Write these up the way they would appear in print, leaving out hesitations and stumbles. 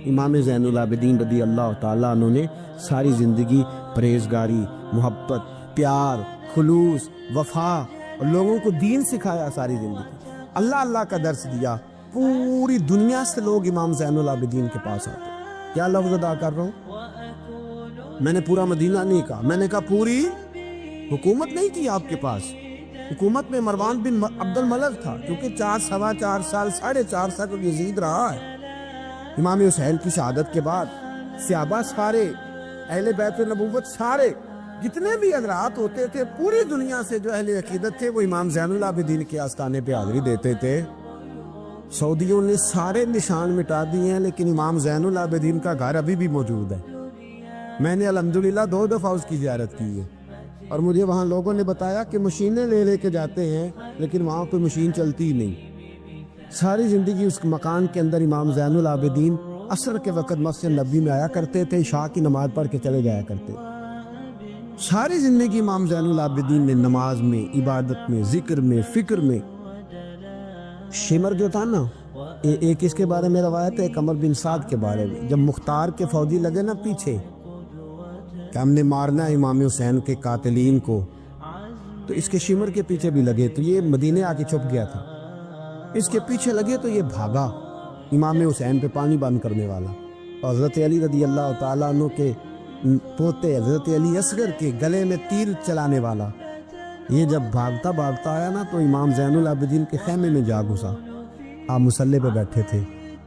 امام زین العابدین رضی اللہ تعالیٰ عنہ نے ساری زندگی پرہیزگاری، محبت، پیار، خلوص، وفا اور لوگوں کو دین سکھایا. ساری زندگی اللہ کا درس دیا. پوری دنیا سے لوگ امام زین العابدین کے پاس آتے. کیا لفظ ادا کر رہا ہوں؟ میں نے پورا مدینہ نہیں کہا، میں نے کہا پوری حکومت نہیں تھی آپ کے پاس. حکومت میں مروان بن عبد الملک تھا، کیونکہ 4 سال 4.5 سال یزید رہا ہے. امام حسین کی شہادت کے بعد صحابہ سارے، اہل بیت نبوت سارے، جتنے بھی حضرات ہوتے تھے پوری دنیا سے جو اہل عقیدت تھے، وہ امام زین العابدین کے آستانے پہ حاضری دیتے تھے. سعودیوں نے سارے نشان مٹا دیے ہیں، لیکن امام زین العابدین کا گھر ابھی بھی موجود ہے. میں نے الحمدللہ 2 دفعہ اس کی زیارت کی ہے، اور مجھے وہاں لوگوں نے بتایا کہ مشینیں لے کے جاتے ہیں، لیکن وہاں کوئی مشین چلتی نہیں. ساری زندگی اس مکان کے اندر امام زین العابدین عصر کے وقت مسجد نبی میں آیا کرتے تھے، عشاء کی نماز پڑھ کے چلے جایا کرتے. ساری زندگی امام زین العابدین نے نماز میں، عبادت میں، ذکر میں، فکر میں. شمر جو تھا نا، ایک اس کے بارے میں روایت ہے، ایک عمر بن سعد کے بارے میں. جب مختار کے فوجی لگے نا پیچھے کہ ہم نے مارنا ہے امام حسین کے قاتلین کو، تو اس کے شمر کے پیچھے بھی لگے، تو یہ مدینے آ کے چھپ گیا تھا. اس کے پیچھے لگے تو یہ بھاگا، امام حسین پہ پانی بند کرنے والا. اور حضرت علی رضی اللہ تعالیٰ عنہ کے پوتے حضرت علی اصغر کے گلے میں تیر چلانے والا. یہ جب بھاگتا آیا نا، تو امام زین العابدین کے خیمے میں جا گھسا. آپ مصلی پہ بیٹھے تھے،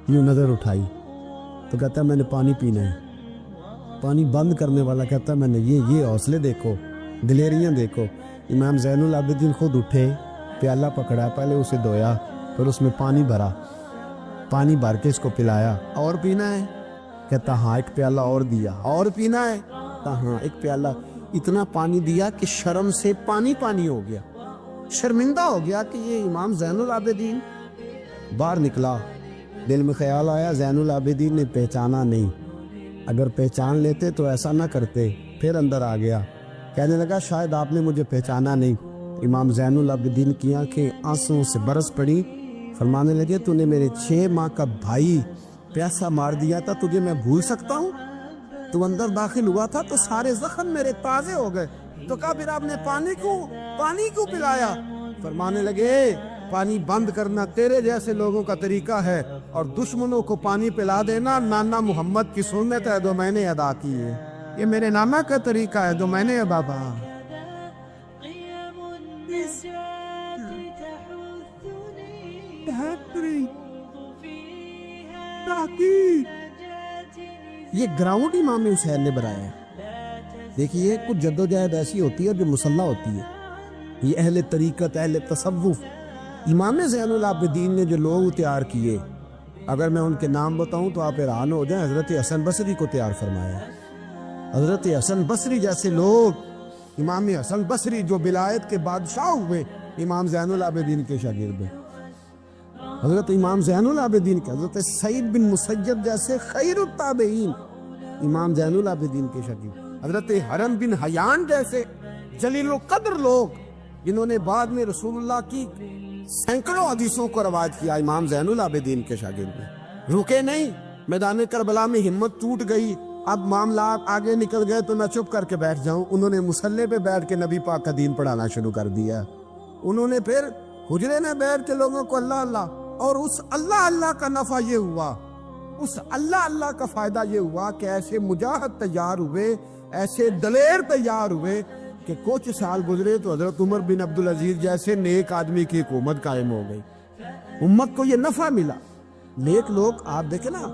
یوں نظر اٹھائی تو کہتا ہے میں نے پانی پینا ہے. پانی بند کرنے والا کہتا ہے میں نے یہ حوصلے دیکھو، دلیریاں دیکھو. امام زین العابدین خود اٹھے، پیالہ پکڑا، پہلے اسے دھویا، پھر اس میں پانی بھرا، پانی بھر کے اس کو پلایا. اور پینا ہے؟ کہتا ہاں. ایک پیالہ اور دیا. اور پینا ہے؟ کہتا ہاں. ایک پیالہ. اتنا پانی دیا کہ شرم سے پانی ہو گیا، شرمندہ ہو گیا کہ یہ امام زین العابدین. باہر نکلا، دل میں خیال آیا زین العابدین نے پہچانا نہیں، اگر پہچان لیتے تو ایسا نہ کرتے. پھر اندر آ گیا، کہنے لگا شاید آپ نے مجھے پہچانا نہیں. امام زین العابدین کی آنکھیں آنسوں سے برس پڑی. فرمانے لگے تو نے میرے 6 ماہ کا بھائی پیاسا مار دیا تھا، تجھے میں بھول سکتا ہوں؟ تو اندر داخل ہوا تھا تو سارے زخم میرے تازے ہو گئے. تو کہا پھر آپ نے پانی کیوں پلایا؟ فرمانے لگے پانی بند کرنا تیرے جیسے لوگوں کا طریقہ ہے، اور دشمنوں کو پانی پلا دینا نانا محمد کی سنت ہے جو میں نے ادا کی ہے. یہ میرے نانا کا طریقہ ہے جو میں نے بابا. یہ گراؤنڈ امام حسین نے بنایا ہے. دیکھیے کچھ جدوجہد ایسی ہوتی ہے جو مسلح ہوتی ہے. یہ اہل طریقت، اہل تصوف، امام زین العابدین نے جو لوگ تیار کیے، اگر میں ان کے نام بتاؤں تو آپ حیران ہو جائیں. حضرت حسن بصری کو تیار فرمایا. حضرت حسن بصری جیسے لوگ، امام حسن بصری جو ولایت کے بادشاہ ہوئے، امام زین العابدین کے شاگرد ہیں. حضرت امام زین العابدین کے، حضرت سعید بن مسیب جیسے خیر التابعین امام زین العابدین کے شاگرد. حضرت حرم بن حیان جیسے جلیل القدر لوگ جنہوں نے بعد میں رسول اللہ کی سینکڑوں حدیثوں کو روایت کیا، امام زین العابدین کے شاگرد ہیں. رکے نہیں، میدان کربلا میں ہمت ٹوٹ گئی، اب معاملات آگے نکل گئے تو میں چپ کر کے بیٹھ جاؤں. انہوں نے مصلی پہ بیٹھ کے نبی پاک کا دین پڑھانا شروع کر دیا. انہوں نے پھر حجرے میں بیٹھ کے لوگوں کو اللہ اللہ، اور اس اللہ کا نفع یہ ہوا، اس اللہ کا فائدہ یہ ہوا کہ ایسے مجاہد تیار ہوئے، ایسے دلیر تیار ہوئے کہ کچھ سال گزرے تو حضرت عمر بن عبدالعزیز جیسے نیک آدمی کی حکومت قائم ہو گئی. امت کو یہ نفع ملا. نیک لوگ آپ دیکھیں نا،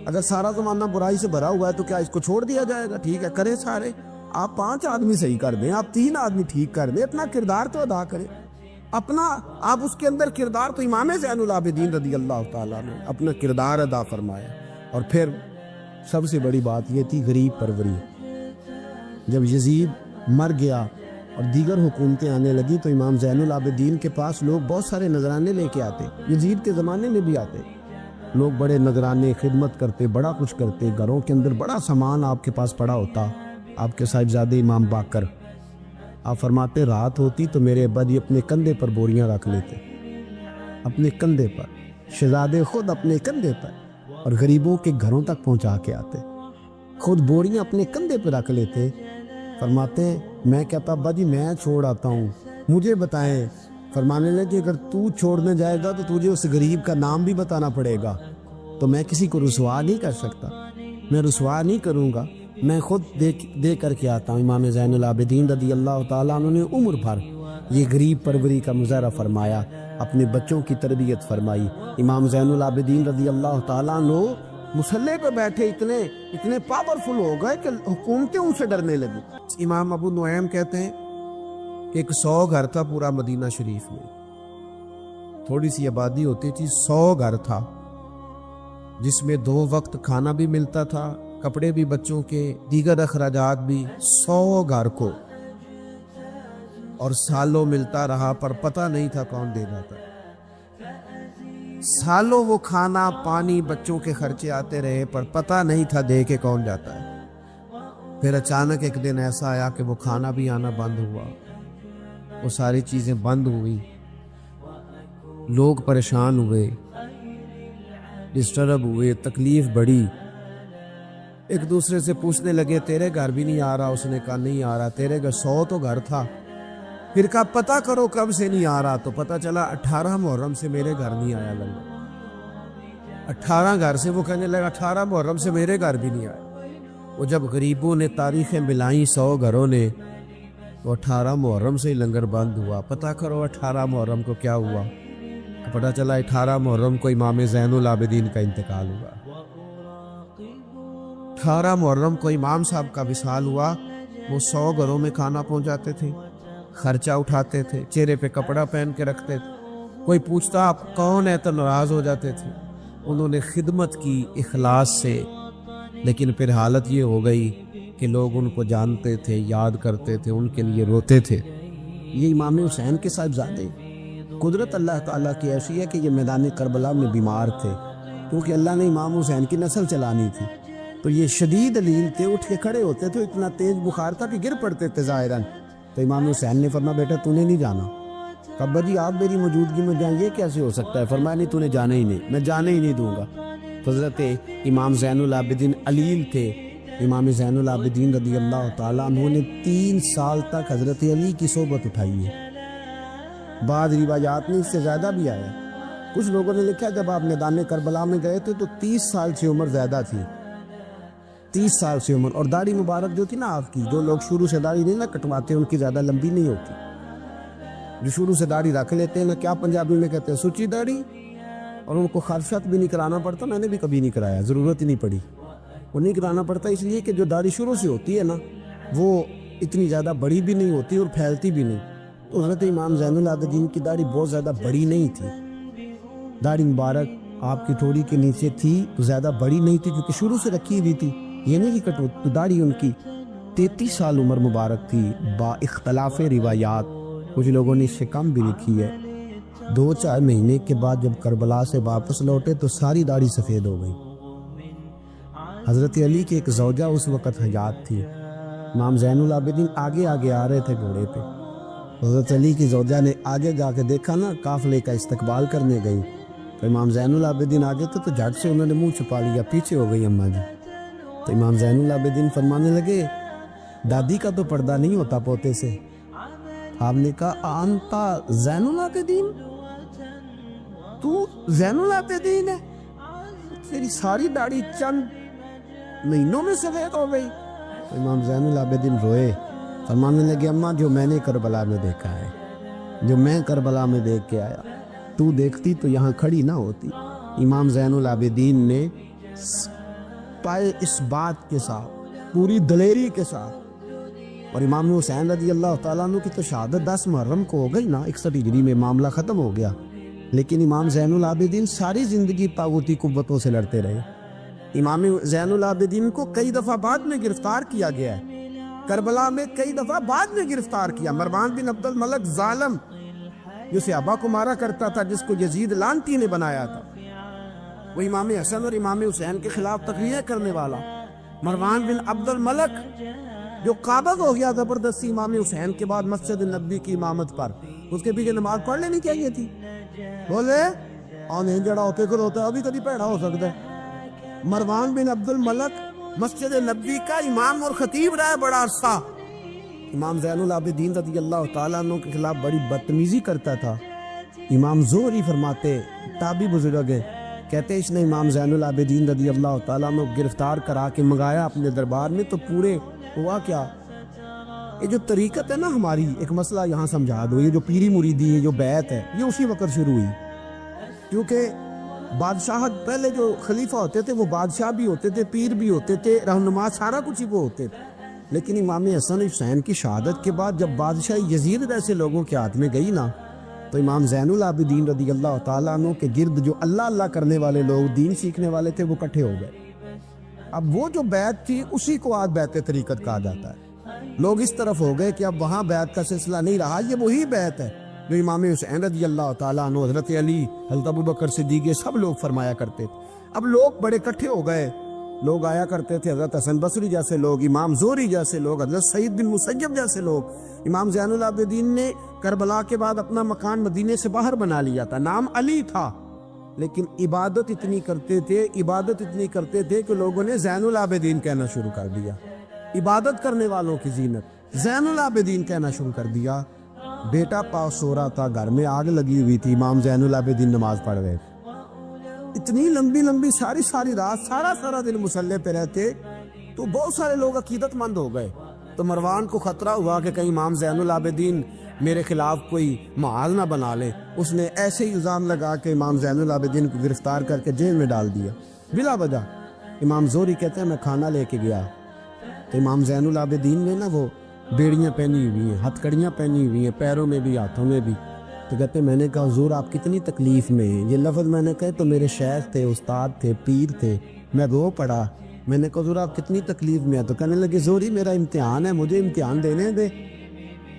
اگر سارا زمانہ برائی سے بھرا ہوا ہے تو کیا اس کو چھوڑ دیا جائے گا؟ ٹھیک ہے کریں سارے، آپ 5 آدمی صحیح کر دیں، آپ 3 آدمی ٹھیک کر دیں، اپنا کردار تو ادا کریں. اپنا آپ اس کے اندر کردار، تو امام زین العابدین رضی اللہ تعالیٰ نے اپنا کردار ادا فرمایا. اور پھر سب سے بڑی بات یہ تھی غریب پروری. جب یزید مر گیا اور دیگر حکومتیں آنے لگی تو امام زین العابدین کے پاس لوگ بہت سارے نذرانے لے کے آتے. یزید کے زمانے میں بھی آتے لوگ، بڑے نذرانے خدمت کرتے، بڑا کچھ کرتے. گھروں کے اندر بڑا سامان آپ کے پاس پڑا ہوتا. آپ کے صاحبزادے امام باقر، آپ فرماتے رات ہوتی تو میرے ابا جی اپنے کندھے پر بوریاں رکھ لیتے، اپنے کندھے پر، شہزادے خود اپنے کندھے پر. اور غریبوں کے گھروں تک پہنچا کے آتے، خود بوریاں اپنے کندھے پہ رکھ لیتے، فرماتے میں کہتا ابا جی میں چھوڑ آتا ہوں، مجھے بتائیں، فرمانے لگے اگر تو چھوڑنے جائے گا تو تجھے اس غریب کا نام بھی بتانا پڑے گا، تو میں کسی کو رسوا نہیں کر سکتا، میں رسوا نہیں کروں گا، میں خود دے کر کے آتا ہوں۔ امام زین العابدین رضی اللہ تعالیٰ عنہ نے عمر بھر یہ غریب پروری کا مظاہرہ فرمایا، اپنے بچوں کی تربیت فرمائی۔ امام زین العابدین رضی اللہ تعالیٰ عنہ مصلے پہ بیٹھے اتنے پاورفل ہو گئے کہ حکومتیں ان سے ڈرنے لگی۔ امام ابو نعیم کہتے ہیں کہ ایک 100 گھر تھا پورا مدینہ شریف میں، تھوڑی سی آبادی ہوتی تھی، 100 گھر تھا جس میں 2 وقت کھانا بھی ملتا تھا، کپڑے بھی بچوں کے، دیگر اخراجات بھی، 100 گھر کو، اور سالوں ملتا رہا پر پتہ نہیں تھا کون دے جاتا، سالوں وہ کھانا پانی بچوں کے خرچے آتے رہے پر پتہ نہیں تھا دے کے کون جاتا ہے۔ پھر اچانک ایک دن ایسا آیا کہ وہ کھانا بھی آنا بند ہوا، وہ ساری چیزیں بند ہوئی، لوگ پریشان ہوئے، ڈسٹرب ہوئے، تکلیف بڑھی، ایک دوسرے سے پوچھنے لگے تیرے گھر بھی نہیں آ رہا؟ اس نے کہا نہیں آ رہا۔ تیرے گھر 100 تو گھر تھا، پھر کہا پتہ کرو کب سے نہیں آ رہا، تو پتہ چلا 18 محرم سے میرے گھر نہیں آیا لگا، 18 گھر سے، وہ کہنے لگا 18 محرم سے میرے گھر بھی نہیں آیا۔ وہ جب غریبوں نے تاریخیں ملائیں 100 گھروں نے، تو 18 محرم سے ہی لنگر بند ہوا۔ پتہ کرو 18 محرم کو کیا ہوا، تو پتہ چلا 18 محرم کو امام زین العابدین کا انتقال ہوا، 18 محرم کو امام صاحب کا وصال ہوا۔ وہ 100 گھروں میں کھانا پہنچاتے تھے، خرچہ اٹھاتے تھے، چہرے پہ کپڑا پہن کے رکھتے تھے، کوئی پوچھتا آپ کون ہے تو ناراض ہو جاتے تھے۔ انہوں نے خدمت کی اخلاص سے، لیکن پھر حالت یہ ہو گئی کہ لوگ ان کو جانتے تھے، یاد کرتے تھے، ان کے لیے روتے تھے۔ یہ امام حسین کے صاحبزادے، قدرت اللہ تعالیٰ کی ایسی ہے کہ یہ میدان کربلا میں بیمار تھے، کیونکہ اللہ نے امام حسین کی نسل چلانی تھی، تو یہ شدید علیل تھے، اٹھ کے کھڑے ہوتے تھے، اتنا تیز بخار تھا کہ گر پڑتے تھے ظاہراً۔ تو امام حسین نے فرمایا بیٹا تو نے نہیں جانا۔ ابا جی آپ میری موجودگی میں جائیں یہ کیسے ہو سکتا ہے؟ فرمایا نہیں تو نے جانا ہی نہیں، میں جانے ہی نہیں دوں گا۔ حضرت امام زین العابدین علیل تھے، امام زین العابدین رضی اللہ تعالیٰ عنہ نے 3 سال تک حضرت علی کی صحبت اٹھائی ہے۔ بعض روایات میں اس سے زیادہ بھی آیا، کچھ لوگوں نے لکھا جب آپ میدان کربلا میں گئے تھے تو 30 سال سے عمر زیادہ تھی، 30 سال سے عمر، اور داڑھی مبارک جو تھی نا آپ کی، جو لوگ شروع سے داڑھی نہیں نہ کٹواتے ان کی زیادہ لمبی نہیں ہوتی، جو شروع سے داڑھی رکھ لیتے ہیں نا، کیا پنجابی میں کہتے ہیں سچی داڑھی، اور ان کو خرشت بھی نہیں کرانا پڑتا، میں نے بھی کبھی نہیں کرایا، ضرورت ہی نہیں پڑی، وہ نہیں کرانا پڑتا اس لیے کہ جو داڑھی شروع سے ہوتی ہے نا وہ اتنی زیادہ بڑی بھی نہیں ہوتی اور پھیلتی بھی نہیں، تو حضرت امام زین العابدین کی داڑھی بہت زیادہ بڑی نہیں تھی، داڑھی مبارک آپ کی ٹھوڑی کے نیچے تھی تو زیادہ بڑی نہیں تھی کیونکہ شروع سے رکھی ہوئی تھی، یہ نہیں کہ کٹو، تو داڑھی ان کی 33 سال عمر مبارک تھی، با اختلاف روایات، کچھ لوگوں نے اس سے کم بھی لکھی ہے۔ 2-4 مہینے کے بعد جب کربلا سے واپس لوٹے تو ساری داڑھی سفید ہو گئی۔ حضرت علی کی ایک زوجہ اس وقت حیات تھی، امام زین العابدین آگے آگے آ رہے تھے گھوڑے پہ، حضرت علی کی زوجہ نے آگے جا کے دیکھا نا، قافلے کا استقبال کرنے گئی، تو امام زین العابدین آگے تھے تو جھٹ سے انہوں نے منہ چھپا لیا، پیچھے ہو گئی اماں جی۔ تو امام زین العابدین فرمانے لگے دادی کا تو پردہ نہیں ہوتا پوتے سے۔ آپ نے کہا انتا زین العابدین، تو زین العابدین ہے، تیری ساری داڑھی چند مہینوں میں سفید ہو گئی۔ تو امام زین العابدین روئے، فرمانے لگے اماں جو میں نے کربلا میں دیکھا ہے، جو میں کربلا میں دیکھ کے آیا، تو دیکھتی تو یہاں کھڑی نہ ہوتی۔ امام زین العابدین نے پائے اس بات کے ساتھ، پوری دلیری کے ساتھ، اور امام حسین رضی اللہ تعالیٰ عنہ کی تو شہادت 10 محرم کو ہو گئی نا، 61 ہجری میں معاملہ ختم ہو گیا، لیکن امام زین العابدین ساری زندگی طاغوتی قوتوں سے لڑتے رہے۔ امام زین العابدین کو کئی دفعہ بعد میں گرفتار کیا گیا ہے، کربلا میں کئی دفعہ بعد میں گرفتار کیا۔ مروان بن عبد الملک ظالم جو صحابہ کو مارا کرتا تھا، جس کو یزید لعنتی نے بنایا تھا، وہ امام حسن اور امام حسین کے خلاف تقریریں کرنے والا مروان بن عبد الملک جو قابض ہو گیا زبردستی امام حسین کے بعد مسجد نبی کی امامت پر، اس کے پیچھے نماز پڑھ لینی چاہیے تھی، بولے آنے جڑا ہوتے کر ہوتا ہے، ابھی کبھی پیڑا ہو سکتا ہے، مروان بن عبد الملک مسجد نبوی کا امام اور خطیب رہا ہے بڑا عرصہ. امام زین العابدین رضی اللہ تعالیٰ عنہ کے خلاف بڑی بدتمیزی کرتا تھا. امام زہری فرماتے، تابعی بزرگ ہے، کہتے اس نے امام زین العابدین رضی اللہ تعالیٰ عنہ گرفتار کرا کے منگایا اپنے دربار میں. تو پورے ہوا کیا، یہ جو طریقت ہے نا ہماری، ایک مسئلہ یہاں سمجھا دو، یہ جو پیری مریدی ہے، جو بیعت ہے، یہ اسی وقت شروع ہوئی. کیونکہ بادشاہت پہلے جو خلیفہ ہوتے تھے وہ بادشاہ بھی ہوتے تھے، پیر بھی ہوتے تھے، رہنما، سارا کچھ ہی وہ ہوتے تھے. لیکن امام حسن حسین کی شہادت کے بعد جب بادشاہ یزید ایسے لوگوں کے ہاتھ میں گئی نا، تو امام زین العابدین رضی اللہ تعالیٰ عنہ کے گرد جو اللہ اللہ کرنے والے لوگ، دین سیکھنے والے تھے، وہ اکٹھے ہو گئے. اب وہ جو بیعت تھی اسی کو آج بیعت طریقت کہا جاتا ہے. لوگ اس طرف ہو گئے کہ اب وہاں بیعت کا سلسلہ نہیں رہا، یہ وہی بیعت ہے جو امام حسین رضی اللہ تعالیٰ عنہ، حضرت علی، حضرت ابوبکر صدیق، سب لوگ فرمایا کرتے تھے. اب لوگ بڑے اکٹھے ہو گئے، لوگ آیا کرتے تھے، حضرت حسن بصری جیسے لوگ، امام زہری جیسے لوگ، حضرت سعید بن مسیب جیسے لوگ. امام زین العابدین نے کربلا کے بعد اپنا مکان مدینے سے باہر بنا لیا تھا، نام علی تھا، لیکن عبادت اتنی کرتے تھے کہ لوگوں نے زین العابدین کہنا شروع کر دیا. عبادت کرنے والوں کی زینت زین العابدین کہنا شروع کر دیا. بیٹا پاس سو رہا تھا، گھر میں آگ لگی ہوئی تھی، امام زین العابدین نماز پڑھ رہے تھے. اتنی لمبی ساری رات سارا دن مصلی پہ رہتے، تو بہت سارے لوگ عقیدت مند ہو گئے. تو مروان کو خطرہ ہوا کہ کہیں امام زین العابدین میرے خلاف کوئی محاذ نہ بنا لے. اس نے ایسے ہی الزام لگا کے امام زین العابدین کو گرفتار کر کے جیل میں ڈال دیا بلا وجہ. امام زہری کہتے ہیں میں کھانا لے کے گیا تو امام زین العابدین نے نا وہ بیڑیاں پہنی ہوئی ہیں، ہتھ کڑیاں پہنی ہوئی ہیں، پیروں میں بھی ہاتھوں میں بھی. تو کہتے ہیں میں نے کہا حضور آپ کتنی تکلیف میں ہیں. یہ لفظ میں نے کہے تو میرے شیخ تھے، استاد تھے، پیر تھے. میں رو پڑا. میں نے کہا حضور آپ کتنی تکلیف میں ہیں. تو کہنے لگے زہری میرا امتحان ہے، مجھے امتحان دینے دے.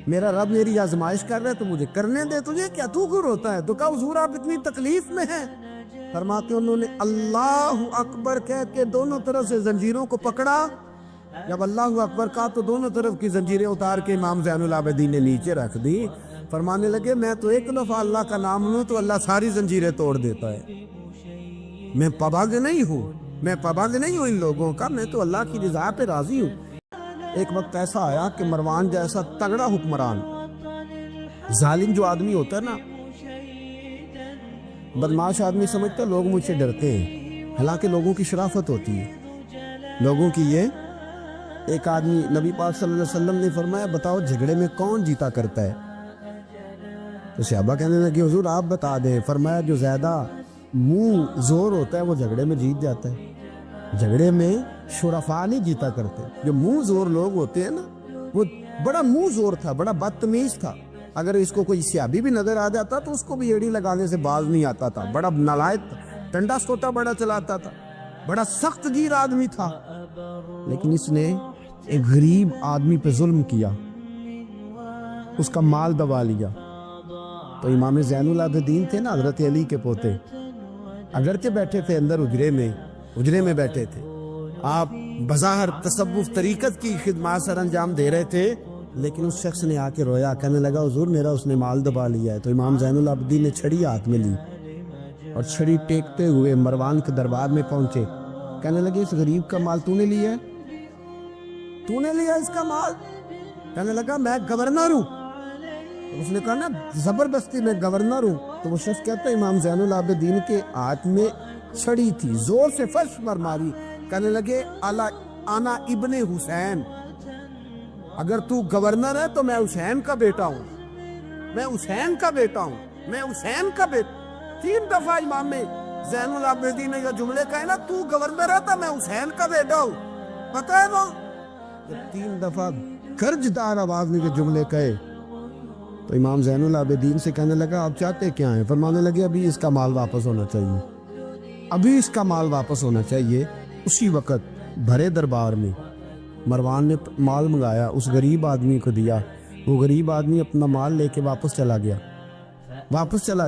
میرا رب میری آزمائش کر رہا ہے تو مجھے کرنے دے. تجھے کیا، تو کیوں روتا ہے؟ تو کہا حضور آپ اتنی تکلیف میں ہیں. فرماتے انہوں نے اللہ اکبر کہہ کے دونوں طرف سے زنجیروں کو پکڑا. جب اللہ اکبر کہا تو دونوں طرف کی زنجیریں اتار کے امام زین العابدین نے نیچے رکھ دی. فرمانے لگے میں تو ایک دفعہ اللہ کا نام لوں تو اللہ ساری زنجیریں توڑ دیتا ہے. میں پابند نہیں ہوں ان لوگوں کا، میں تو اللہ کی رضا پہ راضی ہوں. ایک وقت ایسا آیا کہ مروان جیسا تگڑا حکمران، ظالم جو آدمی ہوتا ہے نا، بدماش آدمی سمجھتا ہے لوگ مجھ سے ڈرتے ہیں، حالانکہ لوگوں کی شرافت ہوتی ہے، لوگوں کی. یہ ایک آدمی، نبی پاک صلی اللہ علیہ وسلم نے فرمایا بتاؤ جھگڑے میں کون جیتا کرتا ہے؟ تو صحابہ کہنے لگے حضور آپ بتا دیں. فرمایا جو زیادہ منہ زور ہوتا ہے وہ جھگڑے میں جیت جاتا ہے. جھگڑے میں شرفا نہیں جیتا کرتے. جو منہ زور لوگ ہوتے ہیں نا، وہ بڑا منہ زور تھا، بڑا بدتمیز تھا. اگر اس کو کوئی سیابی بھی نظر آ جاتا تو اس کو بھی ایڑی لگانے سے باز نہیں آتا تھا. بڑا نالائق تھا، ٹنڈا سوٹا بڑا چلاتا تھا، بڑا سخت گیر آدمی تھا. لیکن اس نے ایک غریب آدمی پہ ظلم کیا، اس کا مال دبا لیا. تو امام زین العابدین تھے نا، حضرت علی کے پوتے، اگرچہ بیٹھے تھے اندر اجرے میں بیٹھے تھے، آپ بظاہر تصوف طریقت کی خدمات سر انجام دے رہے تھے، لیکن اس شخص نے آ کے رویا، کہنے لگا حضور میرا اس نے مال دبا لیا ہے. تو امام زین العابدین نے چھڑی ہاتھ میں لی اور چھڑی ٹیکتے ہوئے مروان کے دربار میں پہنچے. کہنے لگے اس غریب کا مال تو نے لیا ہے؟ تو نے لیا اس کا مال؟ کہنے لگا میں گورنر ہوں. اس نے کہا نا زبردستی میں گورنر ہوں. تو وہ شخص کہتا ہے امام زین العابدین کے ہاتھ میں چھڑی تھی، زور سے فرش پر ماری. کہنے لگے انا ابن حسین، اگر تو گورنر ہے تو میں حسین کا بیٹا ہوں، میں حسین کا بیٹا ہوں، میں حسین کا بیٹا. 3 دفعہ امام زین العابدین نے یہ جملے کہے نا، تو گورنر ہے تو میں حسین کا بیٹا ہوں. پتہ ہے نا، جب 3 دفعہ گرجدار آواز میں یہ جملے کہے تو امام زین العابدین سے کہنے لگا آپ چاہتے کیا ہیں؟ فرمانے لگے ابھی اس کا مال واپس ہونا چاہیے، ابھی اس کا مال واپس ہونا چاہیے. اسی وقت بھرے دربار میں مروان نے مال منگایا، اس غریب آدمی کو دیا. وہ غریب آدمی اپنا مال لے کے واپس چلا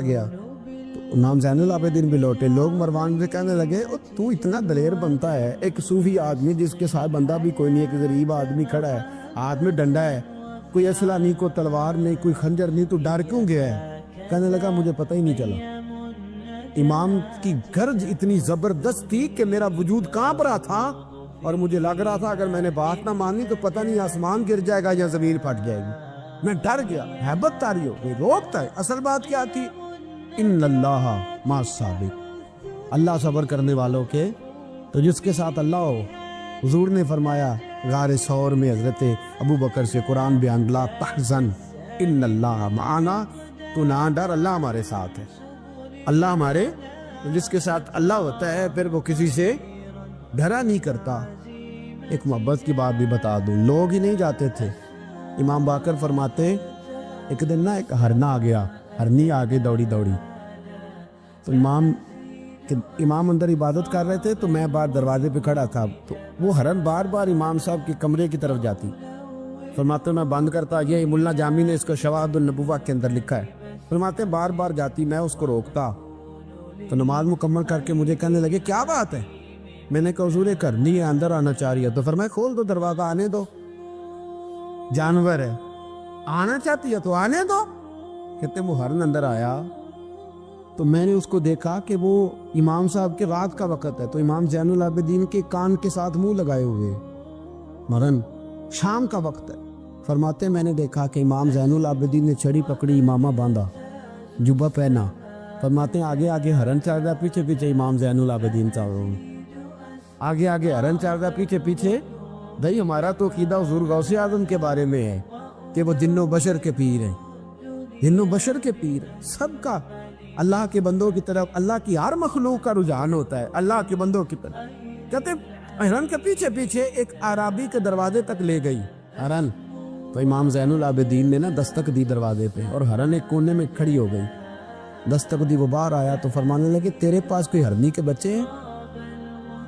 گیا. تو امام زین العابدین بھی لوٹے. لوگ مروان سے کہنے لگے تو اتنا دلیر بنتا ہے، ایک صوفی آدمی جس کے ساتھ بندہ بھی کوئی نہیں، ایک غریب آدمی کھڑا ہے، ہاتھ میں ڈنڈا ہے، کوئی اسلحہ نہیں، کوئی تلوار نہیں، کوئی خنجر نہیں، تو ڈر کیوں گیا ہے؟ کہنے لگا مجھے پتہ ہی نہیں چلا. امام کی گرج اتنی زبردست تھی کہ میرا وجود کانپ رہا تھا اور مجھے لگ رہا تھا اگر میں نے بات نہ مانی تو پتہ نہیں آسمان گر جائے گا یا زمین پھٹ جائے گی. میں ڈر گیا. ہیبت تاری ہو گئی, روکتا ہے. اصل بات کیا تھی؟ ان اللہ مع الصابرین, اللہ صبر کرنے والوں کے. تو جس کے ساتھ اللہ ہو, حضور نے فرمایا غار ثور میں حضرت ابو بکر سے قرآن بیان, لا تحزن ان اللہ معنا, تو نہ ڈر, اللہ ہمارے ساتھ ہے. اللہ ہمارے, جس کے ساتھ اللہ ہوتا ہے پھر وہ کسی سے ڈرا نہیں کرتا. ایک محبت کی بات بھی بتا دوں, لوگ ہی نہیں جاتے تھے. امام باقر فرماتے ایک دن نا ایک ہرنا آ گیا, ہرنی آگے دوڑی دوڑی, تو امام اندر عبادت کر رہے تھے تو میں باہر دروازے پہ کھڑا تھا. تو وہ ہرن بار بار امام صاحب کے کمرے کی طرف جاتی. فرماتے میں بند کرتا, یہ ملا جامی نے اس کو شواہد النبوہ کے اندر لکھا ہے. فرماتے بار بار جاتی, میں اس کو روکتا. تو نماز مکمل کر کے مجھے کہنے لگے کیا بات ہے؟ میں نے کہا حضور کرنی ہے, اندر آنا چاہ رہی ہے. تو فرمایا کھول دو دروازہ, آنے دو, جانور ہے, آنا چاہتی ہے تو آنے دو. کہتے وہ ہرن اندر آیا تو میں نے اس کو دیکھا کہ وہ امام صاحب کے رات کا وقت ہے, تو امام زین العابدین کے کان کے ساتھ منہ لگائے ہوئے, مرن شام کا وقت ہے. فرماتے میں نے دیکھا کہ امام زین العابدین نے چھڑی پکڑی, امامہ باندھا, جبہ پہنا. فرماتے ہیں آگے آگے ہرن چل رہا, پیچھے پیچھے امام زین العابدین چل رہا ہوں. آگے آگے ہرن چل رہا, پیچھے پیچھے. بھائی ہمارا تو عقیدہ حضور غوث اعظم کے بارے میں ہے کہ وہ جن و بشر کے پیر ہیں, جن و بشر کے پیر. سب کا اللہ کے بندوں کی طرف, اللہ کی ہر مخلوق کا رجحان ہوتا ہے اللہ کے بندوں کی طرف. کہتے ہرن کے پیچھے پیچھے ایک عرابی کے دروازے تک لے گئی ہرن. تو امام زین العابدین نے نا دستک دی دروازے پہ, اور ہرن ایک کونے میں کھڑی ہو گئی. دستک دی, وہ باہر آیا تو فرمانے لگے تیرے پاس کوئی ہرنی کے بچے ہیں؟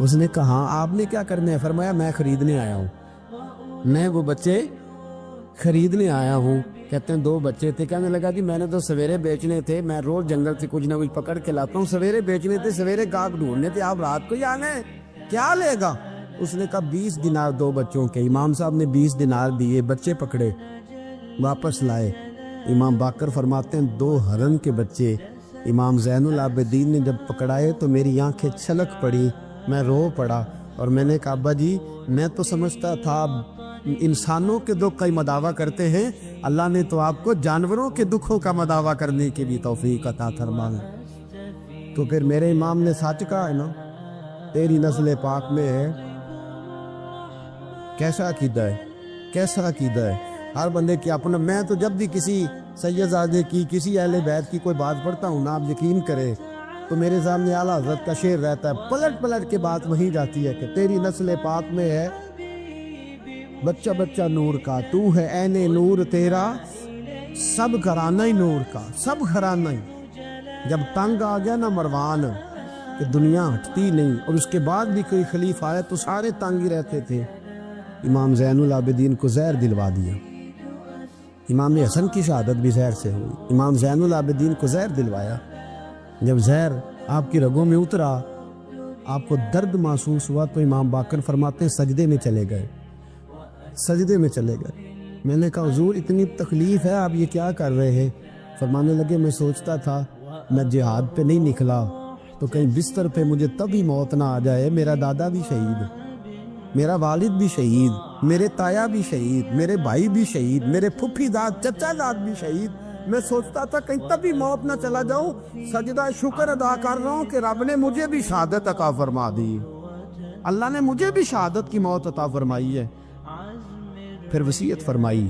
اس نے کہا ہاں, آپ نے کیا کرنے ہے؟ فرمایا میں خریدنے آیا ہوں, میں وہ بچے خریدنے آیا ہوں. کہتے ہیں 2 بچے تھے. کہنے لگا جی میں نے تو سویرے بیچنے تھے, میں روز جنگل سے کچھ نہ کچھ پکڑ کے لاتا ہوں, سویرے بیچنے تھے, سویرے گاہک ڈھونڈنے تھے, آپ رات کو ہی آنا ہے, کیا لے گا؟ اس نے کہا 20 دینار 2 بچوں کے. امام صاحب نے 20 دینار دیے, بچے پکڑے, واپس لائے. امام باقر فرماتے ہیں 2 ہرن کے بچے امام زین العابدین نے جب پکڑائے تو میری آنکھیں چھلک پڑی, میں رو پڑا. اور میں نے کہا ابا جی میں تو سمجھتا تھا انسانوں کے دکھ کا ہی مداوع کرتے ہیں, اللہ نے تو آپ کو جانوروں کے دکھوں کا مداوع کرنے کی بھی توفیق عطا فرمائی. تو پھر میرے امام نے سچ کہا ہے نا, تیری نسل پاک میں ہے. کیسا عقیدہ ہے, کیسا عقیدہ ہے ہر بندے کی اپنا. میں تو جب بھی کسی سید زادے کی, کسی اہل بیت کی کوئی بات پڑھتا ہوں نا, آپ یقین کرے تو میرے سامنے اعلیٰ حضرت کا شعر رہتا ہے, پلٹ پلٹ کے بات وہیں جاتی ہے کہ تیری نسل پاک میں ہے بچہ بچہ نور کا, تو ہے عین نور تیرا, سب گھرانہ ہی نور کا, سب گھرانہ ہی. جب تنگ آ گیا نا مروان کہ دنیا ہٹتی نہیں, اور اس کے بعد بھی کوئی خلیفہ آیا تو سارے تنگ ہی رہتے تھے, امام زین العابدین کو زہر دلوا دیا. امام حسن کی شہادت بھی زہر سے ہوئی, امام زین العابدین کو زہر دلوایا. جب زہر آپ کی رگوں میں اترا, آپ کو درد محسوس ہوا, تو امام باقر فرماتے ہیں سجدے میں چلے گئے, سجدے میں چلے گئے. میں نے کہا حضور اتنی تکلیف ہے, آپ یہ کیا کر رہے ہیں؟ فرمانے لگے میں سوچتا تھا میں جہاد پہ نہیں نکلا تو کہیں بستر پہ مجھے تبھی موت نہ آ جائے. میرا دادا بھی شہید, میرا والد بھی شہید, میرے تایا بھی شہید, میرے بھائی بھی شہید, میرے پھپھی داد چچا داد بھی شہید. میں سوچتا تھا کہیں تبھی موت نہ چلا جاؤں. سجدہ شکر ادا کر رہا ہوں کہ رب نے مجھے بھی شہادت عطا فرما دی, اللہ نے مجھے بھی شہادت کی موت عطا فرمائی ہے. پھر وصیت فرمائی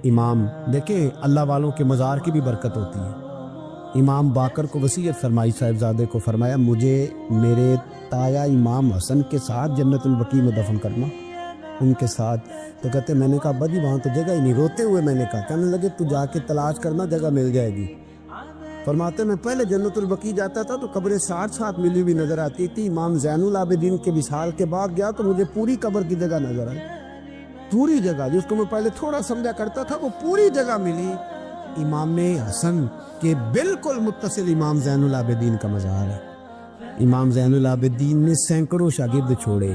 امام, دیکھیں اللہ والوں کے مزار کی بھی برکت ہوتی ہے. امام باقر کو وصیت فرمائی صاحبزادے کو, فرمایا مجھے میرے تایا امام حسن کے ساتھ جنت البقیع میں دفن کرنا, ان کے ساتھ. تو کہتے میں نے کہا ابا جی وہاں تو جگہ ہی نہیں. روتے ہوئے میں نے کہا, کہنے لگے تو جا کے تلاش کرنا, جگہ مل جائے گی. فرماتے میں پہلے جنت البقیع جاتا تھا تو قبریں ساتھ ساتھ ملی ہوئی نظر آتی تھی. امام زین العابدین کے وصال کے بعد گیا تو مجھے پوری قبر کی جگہ نظر آئی, پوری جگہ جس کو میں پہلے تھوڑا سمجھا کرتا تھا وہ پوری جگہ ملی. امام حسن کے بالکل متصل امام زین العابدین کا مزار ہے. امام زین العابدین نے سینکڑوں شاگرد چھوڑے,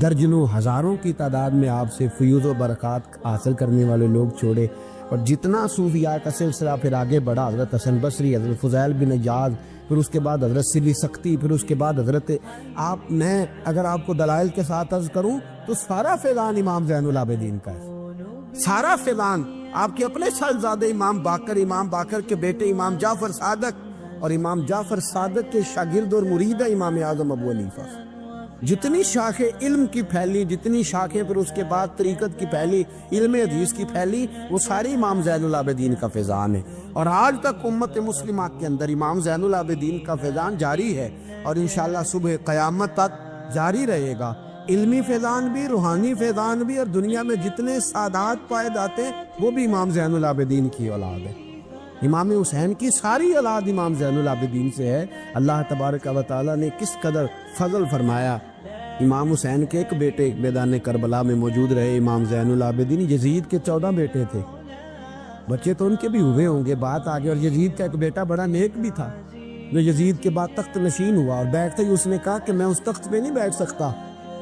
درجنوں ہزاروں کی تعداد میں آپ سے فیوض و برکات حاصل کرنے والے لوگ چھوڑے. اور جتنا صوفیاء کا سلسلہ پھر آگے بڑھا، حضرت حسن بصری، حضرت فضیل بن عیاض، پھر اس کے بعد حضرت سلی سختی، پھر اس کے بعد حضرت میں اگر آپ کو دلائل کے ساتھ عرض کروں تو سارا فیضان امام زین العابدین کا ہے، سارا فیضان آپ کے اپنے صاحبزادے امام باقر کے بیٹے امام جعفر صادق اور امام جعفر صادق کے شاگرد اور مرید ہے امام اعظم ابو حنیفہ۔ جتنی شاخیں علم کی پھیلی، جتنی شاخیں پھر اس کے بعد طریقت کی پھیلی، علم حدیث کی پھیلی، وہ ساری امام زین العابدین کا فیضان ہے، اور آج تک امت مسلمہ کے اندر امام زین العابدین کا فیضان جاری ہے، اور انشاءاللہ صبح قیامت تک جاری رہے گا۔ علمی فیضان بھی، روحانی فیضان بھی، اور دنیا میں جتنے سعادات پائے جاتے ہیں وہ بھی امام زین العابدین کی اولاد ہے۔ امام حسین کی ساری اولاد امام زین العابدین سے ہے۔ اللہ تبارک و تعالیٰ نے کس قدر فضل فرمایا۔ امام حسین کے ایک بیٹے میدان کربلا میں موجود رہے، امام زین العابدین۔ یزید کے 14 بیٹے تھے، بچے تو ان کے بھی ہوئے ہوں گے، بات آگے۔ اور یزید کا ایک بیٹا بڑا نیک بھی تھا جو یزید کے بعد تخت نشین ہوا، اور بیٹھتے ہی اس نے کہا کہ میں اس تخت پہ نہیں بیٹھ سکتا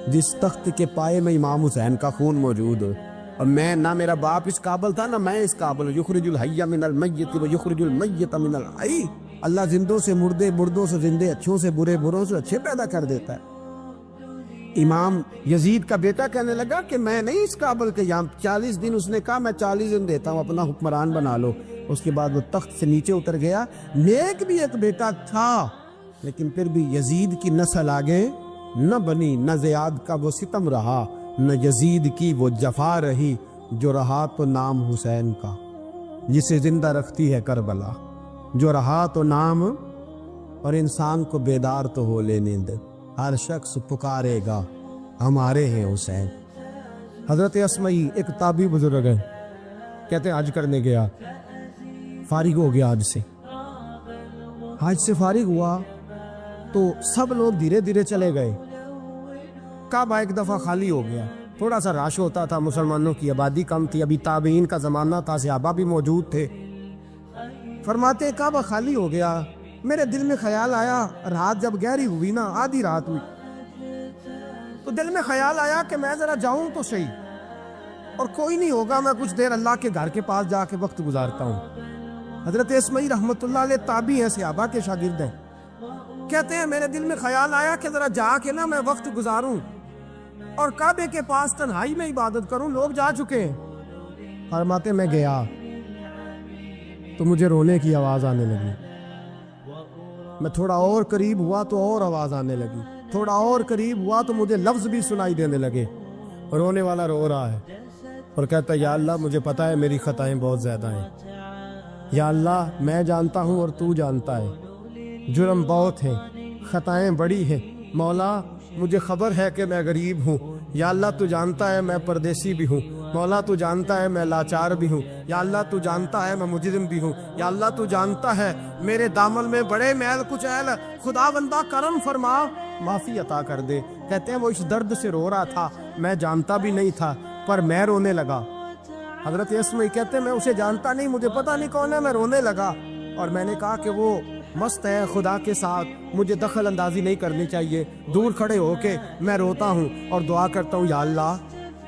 جس تخت کے پائے میں امام حسین کا خون موجود ہو، اور میں نہ میرا باپ اس قابل تھا نہ میں اس قابل ہوں۔ یخرج الحی من المیت و یخرج المیت من الحی۔ اللہ زندوں سے مردے، مردوں سے زندے، اچھوں سے برے، بروں سے اچھے پیدا کر دیتا ہے۔ امام یزید کا بیٹا کہنے لگا کہ میں نہیں اس قابل کہ یہاں 40 دن، اس نے کہا میں 40 دن دیتا ہوں، اپنا حکمران بنا لو۔ اس کے بعد وہ تخت سے نیچے اتر گیا۔ نیک بھی ایک بیٹا تھا، لیکن پھر بھی یزید کی نسل آگے نہ بنی، نہ زیاد کا وہ ستم رہا، نہ یزید کی وہ جفا رہی، جو رہا تو نام حسین کا، جسے زندہ رکھتی ہے کربلا، جو رہا تو نام، اور انسان کو بیدار تو ہو لینے دے، ہر شخص پکارے گا ہمارے ہیں حسین۔ حضرت اسمعی ایک تابعی بزرگ ہے، کہتے ہیں حج کرنے گیا، فارغ ہو گیا حج سے۔ حج سے فارغ ہوا تو سب لوگ دھیرے دھیرے چلے گئے، کعبہ ایک دفعہ خالی ہو گیا۔ تھوڑا سا رش ہوتا تھا، مسلمانوں کی آبادی کم تھی، ابھی تابعین کا زمانہ تھا، صحابہ بھی موجود تھے۔ فرماتے کعبہ خالی ہو گیا، میرے دل میں خیال آیا، رات جب گہری ہوئی نا، آدھی رات ہوئی، تو دل میں خیال آیا کہ میں ذرا جاؤں تو صحیح، اور کوئی نہیں ہوگا، میں کچھ دیر اللہ کے گھر کے پاس جا کے وقت گزارتا ہوں۔ حضرت اسمعی رحمۃ اللہ علیہ تابعی ہیں، صحابہ کے شاگرد ہیں، کہتے ہیں میرے دل میں خیال آیا کہ ذرا جا کے نا میں وقت گزاروں اور کعبے کے پاس تنہائی میں عبادت کروں، لوگ جا چکے ہیں۔ فرماتے میں گیا تو مجھے رونے کی آواز آنے لگی، میں تھوڑا اور قریب ہوا تو اور آواز آنے لگی، تھوڑا اور قریب ہوا تو مجھے لفظ بھی سنائی دینے لگے، رونے والا رو رہا ہے اور کہتا ہے یا اللہ مجھے پتا ہے میری خطائیں بہت زیادہ ہیں، یا اللہ میں جانتا ہوں اور تو جانتا ہے، جرم بہت ہیں، خطائیں بڑی ہیں، مولا مجھے خبر ہے کہ میں غریب ہوں، یا اللہ تو جانتا ہے میں پردیسی بھی ہوں، مولا تو جانتا ہے میں لاچار بھی ہوں، یا اللہ تو جانتا ہے میں مجرم بھی ہوں، یا اللہ تو جانتا ہے میرے دامن میں بڑے میل کچھ ایل، خدا بندہ کرم فرما، معافی عطا کر دے۔ کہتے ہیں وہ اس درد سے رو رہا تھا، میں جانتا بھی نہیں تھا، پر میں رونے لگا۔ حضرت اسمعی کہتے ہیں میں اسے جانتا نہیں، مجھے پتا نہیں کون ہے، میں رونے لگا، اور میں نے کہا کہ وہ مست ہے خدا کے ساتھ، مجھے دخل اندازی نہیں کرنی چاہیے، دور کھڑے ہو کے میں روتا ہوں اور دعا کرتا ہوں یا اللہ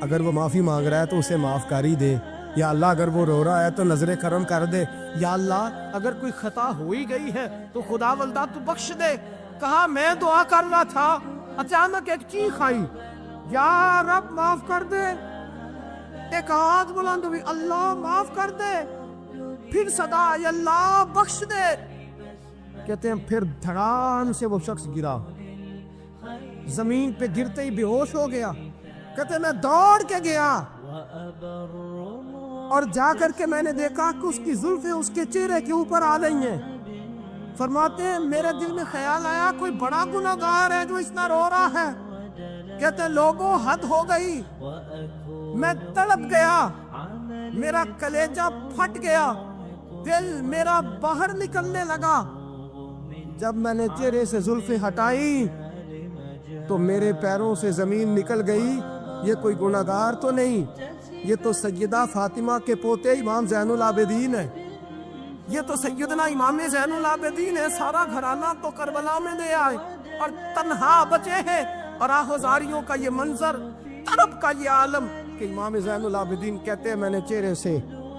اگر وہ معافی مانگ رہا ہے تو اسے معاف کر ہی دے، یا اللہ اگر وہ رو رہا ہے تو نظر کرم کر دے، یا اللہ اگر کوئی خطا ہو ہی گئی ہے تو خدا بندہ تو بخش دے۔ کہا میں دعا کر رہا تھا، اچانک ایک چیخ آئی، یا رب معاف کر دے، ایک آواز بلند ہوئی، اللہ معاف کر دے، پھر صدا آئی، اللہ بخش دے۔ کہتے ہیں پھر دھڑام سے وہ شخص گرا، زمین پہ گرتے ہی بے ہوش ہو گیا۔ کہتے ہیں میں دوڑ کے گیا اور جا کر کے میں نے دیکھا کہ اس کی زلفیں اس کے چہرے کے اوپر آ گئی ہیں۔ فرماتے ہیں میرے دل میں خیال آیا کوئی بڑا گناہگار ہے جو اتنا رو رہا ہے۔ کہتے ہیں لوگوں حد ہو گئی، میں تڑپ گیا، میرا کلیجہ پھٹ گیا، دل میرا باہر نکلنے لگا۔ جب میں نے چہرے سے زلفیں ہٹائی تو میرے پیروں سے زمین نکل گئی، یہ کوئی گناہگار تو نہیں، یہ تو سیدہ فاطمہ کے پوتے امام زین العابدین ہے، یہ تو سیدنا امام زین العابدین ہے، سارا گھرانہ تو کربلا میں دے آئے اور تنہا بچے ہیں، اور آہوزاریوں کا یہ منظر، طرب کا یہ عالم، کہ امام زین العابدین کہتے ہیں میں نے چہرے سے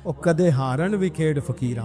ਉਹ ਕਦੇ ਹਾਰਨ ਵੀ ਖੇਡ ਫਕੀਰਾ।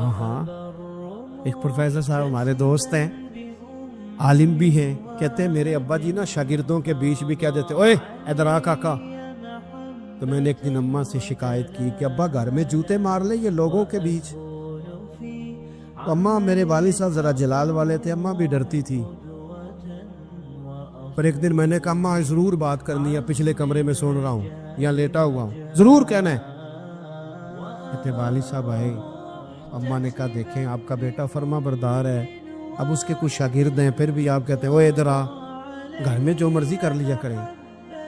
ہاں ہاں، ایک پروفیسر صاحب ہمارے دوست ہیں، عالم بھی ہیں، کہتے ہیں میرے ابا جی نا شاگردوں کے بیچ بھی کہہ دیتے اوئے ادھر آ کاکا. تو میں نے ایک دن اماں سے شکایت کی کہ ابا گھر میں جوتے مار لے یہ لوگوں کے بیچ. تو اماں، میرے والد صاحب ذرا جلال والے تھے، اماں بھی ڈرتی تھی. پر ایک دن میں نے کہا اماں ضرور بات کرنی ہے، پچھلے کمرے میں سن رہا ہوں یا لیٹا ہوا ہوں، ضرور کہنا ہے. کہتے والد صاحب آئے، اماں نے کہا دیکھیں آپ کا بیٹا فرما بردار ہے، اب اس کے کچھ شاگرد ہیں، پھر بھی آپ کہتے ہیں اوے ادھر آ، گھر میں جو مرضی کر لیا کریں.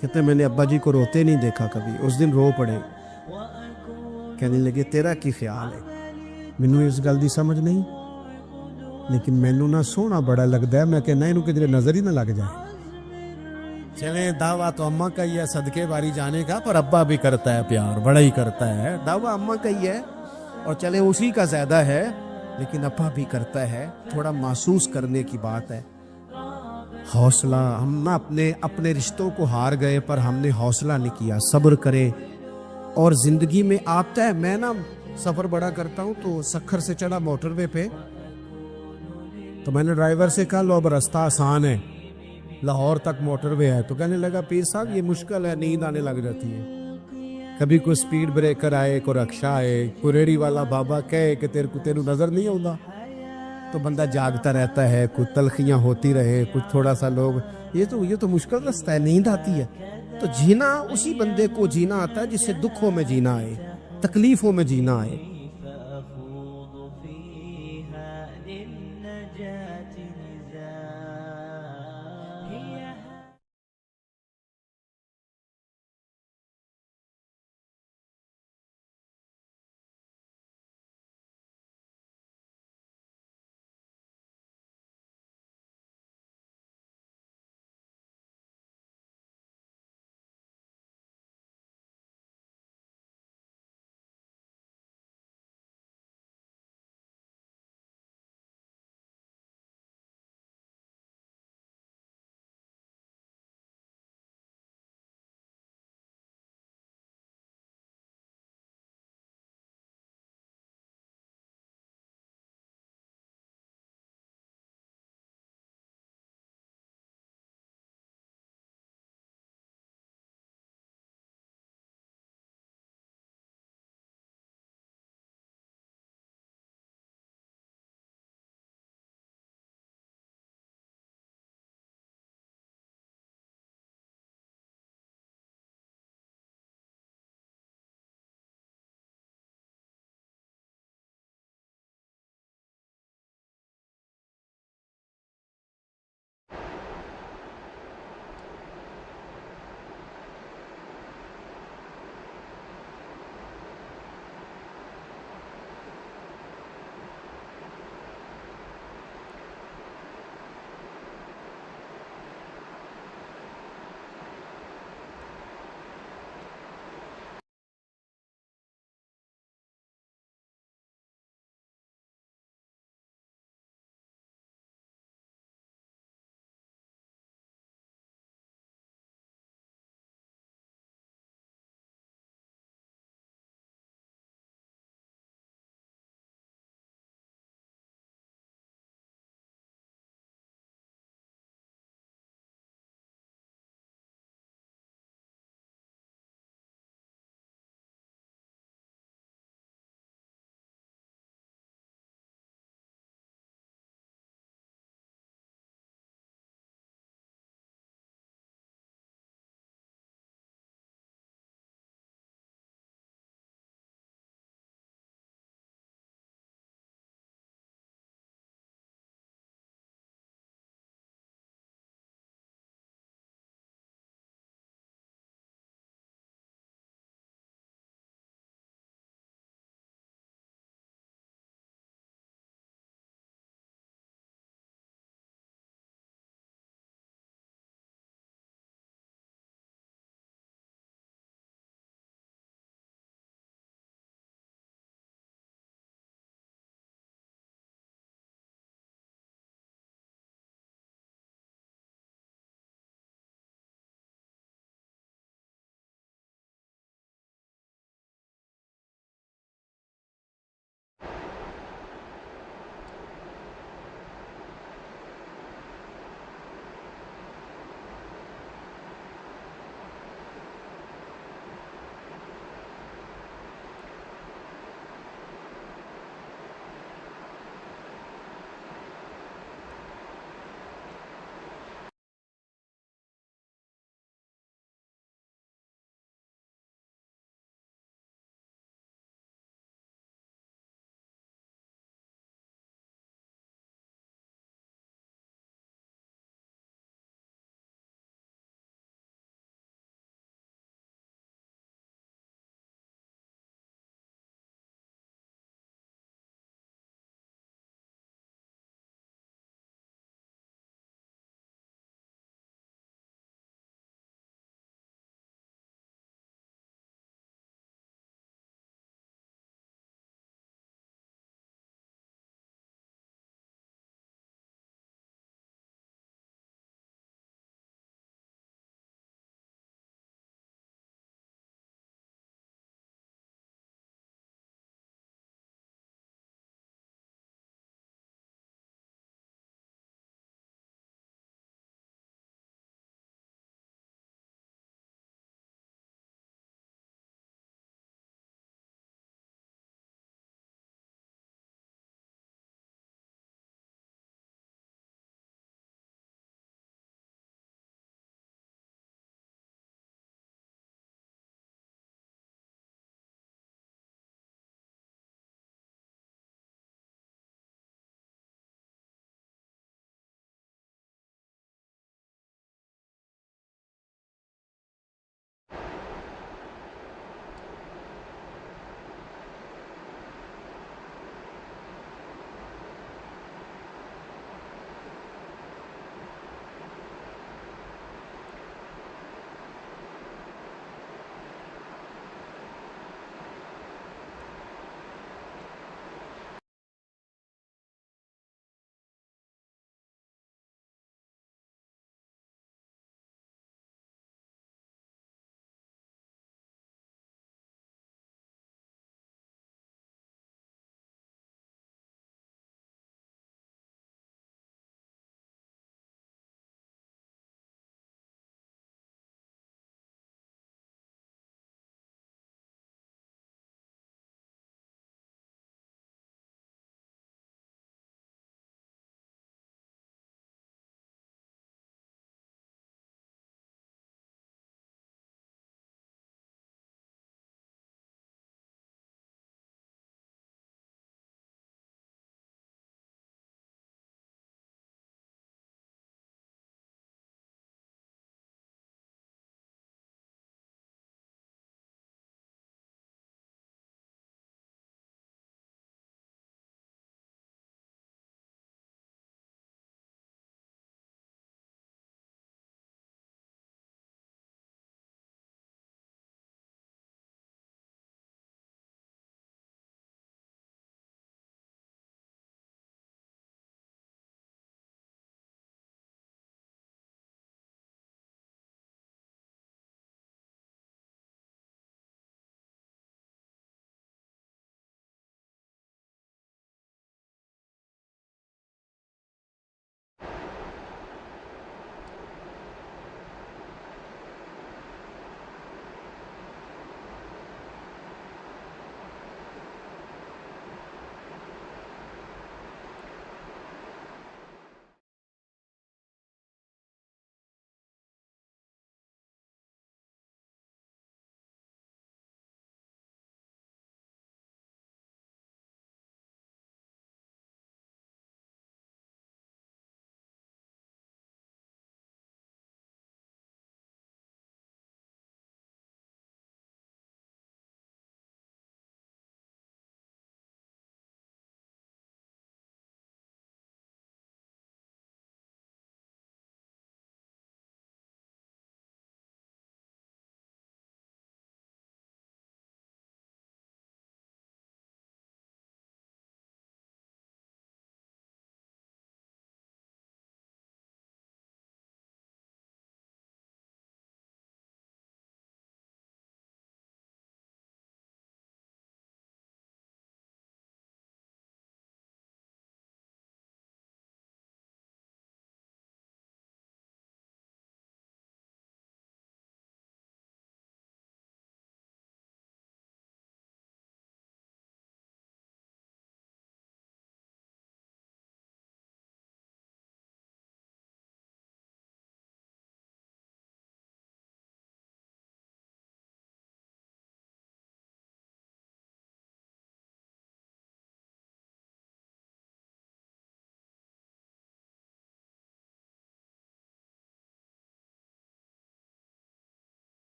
کہتے میں نے ابا جی کو روتے نہیں دیکھا کبھی، اس دن رو پڑے. کہنے لگے تیرا کی خیال ہے؟ مینوں اس گل دی سمجھ نہیں، لیکن مینوں نہ سونا بڑا لگتا ہے، میں کہنا انہوں کدھر نظر ہی نہ لگ جائے. چلے دعویٰ تو اماں کا ہی ہے صدقے باری جانے کا، پر ابا بھی کرتا ہے پیار، بڑا ہی کرتا ہے. دعویٰ اماں کا ہی ہے اور چلے اسی کا زیادہ ہے، لیکن ابا بھی کرتا ہے. تھوڑا محسوس کرنے کی بات ہے. حوصلہ، ہم نہ اپنے رشتوں کو ہار گئے پر ہم نے حوصلہ نہیں کیا. صبر کرے اور زندگی میں آتا ہے. میں نا سفر بڑا کرتا ہوں، تو سکھر سے چڑھا موٹر وے پہ، تو میں نے ڈرائیور سے کہا لو اب راستہ آسان ہے، لاہور تک موٹر وے ہے. تو کہنے لگا پیر صاحب یہ مشکل ہے، نیند آنے لگ جاتی ہے. کبھی کوئی سپیڈ بریکر آئے، کوئی رکشہ آئے، کوئی ریڑھی والا بابا کہے کہ تیرے نظر نہیں آتا، تو بندہ جاگتا رہتا ہے. کچھ تلخیاں ہوتی رہے، کچھ تھوڑا سا لوگ یہ تو مشکل رستہ ہے، نیند آتی ہے. تو جینا اسی بندے کو جینا آتا ہے جسے دکھوں میں جینا آئے، تکلیفوں میں جینا آئے.